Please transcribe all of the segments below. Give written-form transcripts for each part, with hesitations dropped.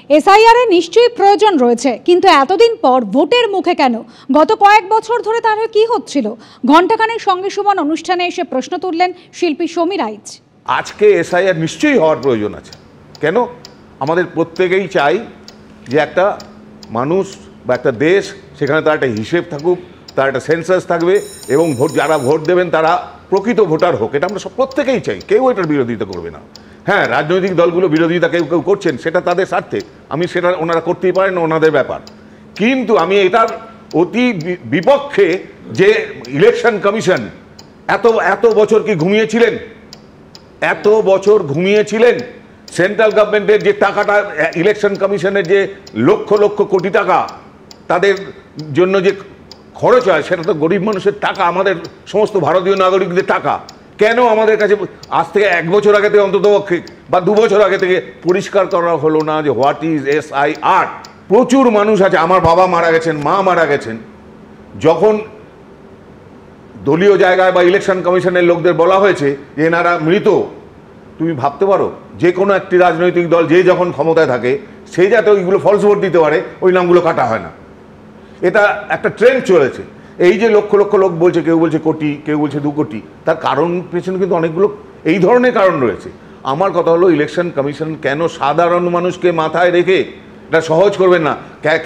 SIR এর নিশ্চয়ই প্রয়োজন রয়েছে, কিন্তু এতদিন পর ভোটের মুখে কেন? গত কয়েক বছর ধরে তাহলে কি হচ্ছিল? ঘণ্টাখানেক সঙ্গে সুমন অনুষ্ঠানে এসে প্রশ্ন তুললেন শিল্পী সমীর আইচ। আজকে এসআইআর নিশ্চয়ই হওয়ার প্রয়োজন আছে। কেন? আমাদের প্রত্যেকেই চাই যে একটা মানুষ বা একটা দেশ, সেখানে তার একটা হিসেব থাকুক, তার একটা সেন্সাস থাকবে এবং যারা ভোট দেবেন তারা প্রকৃত ভোটার হোক। এটা আমরা সব প্রত্যেকেই চাই, কেউ এটার বিরোধিতা করবে না। হ্যাঁ, রাজনৈতিক দলগুলো বিরোধিতা কেউ কেউ করছেন, সেটা তাদের স্বার্থে, আমি সেটা ওনারা করতেই পারেন, ওনাদের ব্যাপার। কিন্তু আমি এটার অতি বিপক্ষে যে ইলেকশন কমিশন এত বছর কি ঘুমিয়েছিলেন? এত বছর ঘুমিয়েছিলেন? সেন্ট্রাল গভর্নমেন্টের যে টাকাটা, ইলেকশন কমিশনের যে লক্ষ লক্ষ কোটি টাকা তাদের জন্য যে খরচ হয়, সেটা তো গরিব মানুষের টাকা, আমাদের সমস্ত ভারতীয় নাগরিকদের টাকা। কেন আমাদের কাছে আজ থেকে 1 বছর আগে থেকে অন্তত বা 2 বছর আগে থেকে পরিষ্কার করা হলো না যে হোয়াট ইজ এসআইআর? প্রচুর মানুষ আছে, আমার বাবা মারা গেছেন, মা মারা গেছেন, যখন দলীয় জায়গায় বা ইলেকশন কমিশনের লোকদের বলা হয়েছে যে এনারা মৃত, তুমি ভাবতে পারো যে কোনো একটি রাজনৈতিক দল যে যখন ক্ষমতায় থাকে সেই যাতে ওইগুলো ফলস ভোট দিতে পারে, ওই নামগুলো কাটা হয় না। এটা একটা ট্রেন্ড চলেছে। এই যে লক্ষ লক্ষ লোক বলছে, কেউ বলছে কোটি, কেউ বলছে 2 কোটি, তার কারণ পেছনে কিন্তু অনেকগুলো এই ধরনের কারণ রয়েছে। আমার কথা হলো, ইলেকশন কমিশন কেন সাধারণ মানুষকে মাথায় রেখে এটা সহজ করবেন না?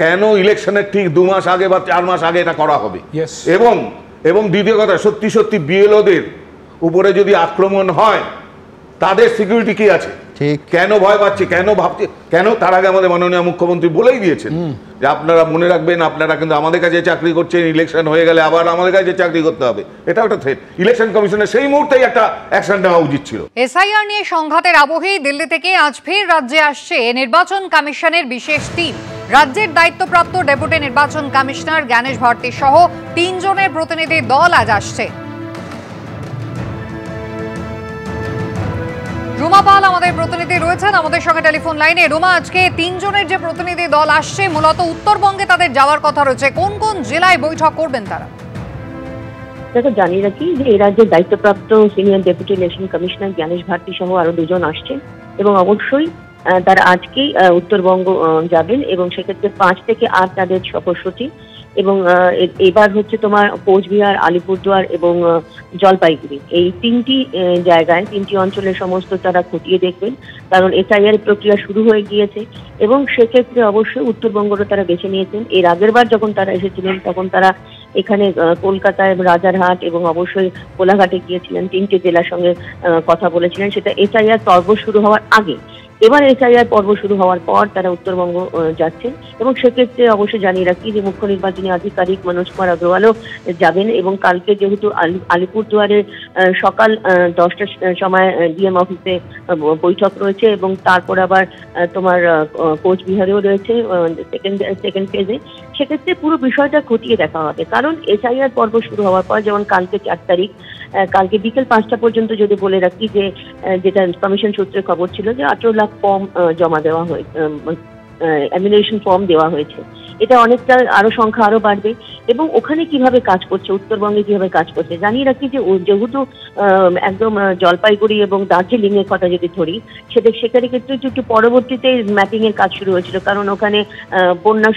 কেন ইলেকশনের ঠিক 2 মাস আগে বা 4 মাস আগে এটা করা হবে? এবং দ্বিতীয় কথা, সত্যি সত্যি বিএলওদের উপরে যদি আক্রমণ হয়, তাদের সিকিউরিটি কি আছে? কেন ভয় পাচ্ছে? কেন ভাবছে? কেন? তার আগে আমাদের মাননীয় মুখ্যমন্ত্রী বলেই দিয়েছেন যে আপনারা মনে রাখবেন, আপনারা কিন্তু আমাদের কাছে চাকরি করছেন, ইলেকশন হয়ে গেলে আবার আমাদের কাছে চাকরি করতে হবে। এটা একটা থ্রেট। ইলেকশন কমিশনের সেই মুহূর্তেই একটা অ্যাকশন নেওয়া উচিত ছিল। এসআইআর নিয়ে সংঘাতের আবহেই দিল্লি থেকে আজ ফের রাজ্যে আসছে নির্বাচন কমিশনের বিশেষ টিম। রাজ্যের দায়িত্বপ্রাপ্ত ডেপুটি নির্বাচন কমিশনার জ্ঞানেশ ভারতী সহ 3 জনের প্রতিনিধি দল আজ আসছে। রুমা পাল আমাদের প্রতিনিধি রয়েছেন আমাদের সঙ্গে টেলিফোন লাইনে। রুমা, আজকে 3 জনের যে প্রতিনিধি দল আসছে, মূলত উত্তরবঙ্গে তাদের যাওয়ার কথা রয়েছে। কোন কোন জেলায় বৈঠক করবেন তারা? দেখো, জানিয়ে রাখি যে এই রাজ্যের দায়িত্বপ্রাপ্ত senior deputy election commissioner Gyanesh Bharti সহ আরো 2 জন আসছেন এবং অবশ্যই তারা আজকেই উত্তরবঙ্গ যাবেন এবং সেক্ষেত্রে 5 থেকে 8 তাদের সফরসূচি। এবং এবার হচ্ছে তোমার কোচবিহার, আলিপুরদুয়ার এবং জলপাইগুড়ি, এই 3টি জায়গায় 3টি অঞ্চলের সমস্ত তারা খতিয়ে দেখবেন, কারণ এসআইআর প্রক্রিয়া শুরু হয়ে গিয়েছে এবং সেক্ষেত্রে অবশ্যই উত্তরবঙ্গটা তারা বেছে নিয়েছেন। এর আগের বার যখন তারা এসেছিলেন তখন তারা এখানে কলকাতায়, রাজারহাট এবং অবশ্যই কোলাঘাটে গিয়েছিলেন, 3টে জেলার সঙ্গে কথা বলেছিলেন, সেটা এসআইআর পর্ব শুরু হওয়ার আগে। এবার এসআইআর পর্ব শুরু হওয়ার পর তারা উত্তরবঙ্গ যাচ্ছেন এবং সেক্ষেত্রে অবশ্যই জানিয়ে রাখি যে মুখ্য নির্বাচনী আধিকারিক মনোজ কুমার অগ্রওয়ালও যাবেন এবং কালকে যেহেতু আলিপুরদুয়ারে সকাল 10টার সময় ডিএম অফিসে বৈঠক রয়েছে এবং তারপর আবার তোমার কোচবিহারেও রয়েছে সেকেন্ড ফেজে, সেক্ষেত্রে পুরো বিষয়টা খতিয়ে দেখা হবে। কারণ এসআইআর পর্ব শুরু হওয়ার পর, যেমন কালকে 4 তারিখ, কালকে বিকেল 5টা পর্যন্ত যদি বলে রাখি যে যেটা কমিশন সূত্রে খবর ছিল যে 18 লাখ ফর্ম জমা দেওয়া হয়েছে, এমিনেশন ফর্ম দেওয়া হয়েছে। এটা অনেকটা আরো সংখ্যা আরো বাড়বে। এবং ওখানে কিভাবে কাজ করছে, উত্তরবঙ্গে কিভাবে কাজ করছে, জানিয়ে রাখি যে যেহেতু একদম জলপাইগুড়ি এবং দার্জিলিং এর কথা যদি ধরি, সেখানে কিন্তু একটু পরবর্তীতে ম্যাপিং এর কাজ শুরু হয়েছিল, কারণ ওখানে বন্যা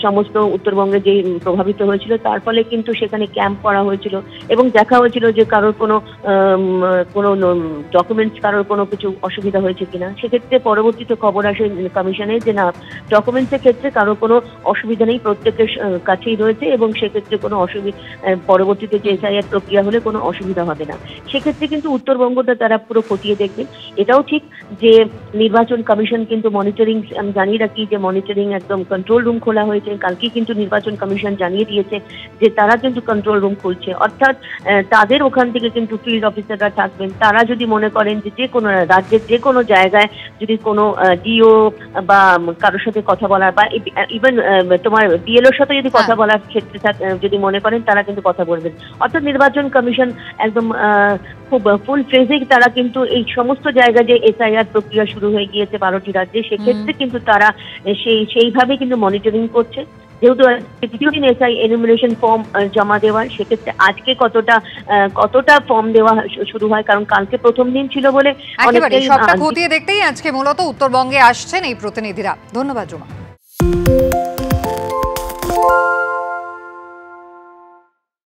সমস্ত উত্তরবঙ্গে যে প্রভাবিত হয়েছিল, তার ফলে কিন্তু সেখানে ক্যাম্প করা হয়েছিল এবং দেখা হয়েছিল যে কারোর কোনো ডকুমেন্টস, কারোর কোনো কিছু অসুবিধা হয়েছে কিনা। সেক্ষেত্রে পরবর্তীতে খবর আসে কমিশনে যে না, ডকুমেন্টসের ক্ষেত্রে কারোর কোনো অসুবিধা নেই, প্রত্যেকের কাছেই রয়েছে এবং সেক্ষেত্রে কোনো পরবর্তীতে যে এসআইআর প্রক্রিয়া হলে কোনো অসুবিধা হবে না। সেক্ষেত্রে কিন্তু উত্তরবঙ্গটা তারা পুরো খতিয়ে দেখবেন। এটাও ঠিক যে নির্বাচন কমিশন কিন্তু মনিটরিং, আমি জানিয়ে রাখি যে মনিটরিং একদম কন্ট্রোল রুম খোলা হয়েছে। কালকেই কিন্তু নির্বাচন কমিশন জানিয়ে দিয়েছে যে তারা কিন্তু কন্ট্রোল রুম খুলছে, অর্থাৎ তাদের ওখান থেকে কিন্তু ফিল্ড অফিসাররা থাকবেন। তারা যদি মনে করেন যে কোনো রাজ্যের যে কোনো জায়গায় যদি কোনো ডিও বা কারোর সাথে কথা বলার বা ইভেন তোমার বিএলওর সাথে যদি কথা বলার ক্ষেত্রে যদি মনে করেন, তারা কিন্তু কথা বলবেন। অর্থাৎ নির্বাচন কমিশন একদম খুব ফুল ফ্রেজে তারা কিন্তু এই সমস্ত জায়গায় যে এসআইআর প্রক্রিয়া শুরু হয়ে গিয়েছে 12টি রাজ্যে, সেক্ষেত্রে কিন্তু তারা সেইভাবে কিন্তু মনিটরিং করছে। যেহেতু দ্বিতীয় দিন এসআই এনুমিনেশন ফর্ম জমা দেওয়ার, সেক্ষেত্রে আজকে কতটা ফর্ম দেওয়া শুরু হয়, কারণ কালকে প্রথম দিন ছিল বলে একেবারে সবটা খতিয়ে দেখতেই আজকে মূলত উত্তরবঙ্গে আসছেন এই প্রতিনিধিরা। ধন্যবাদ রুমা।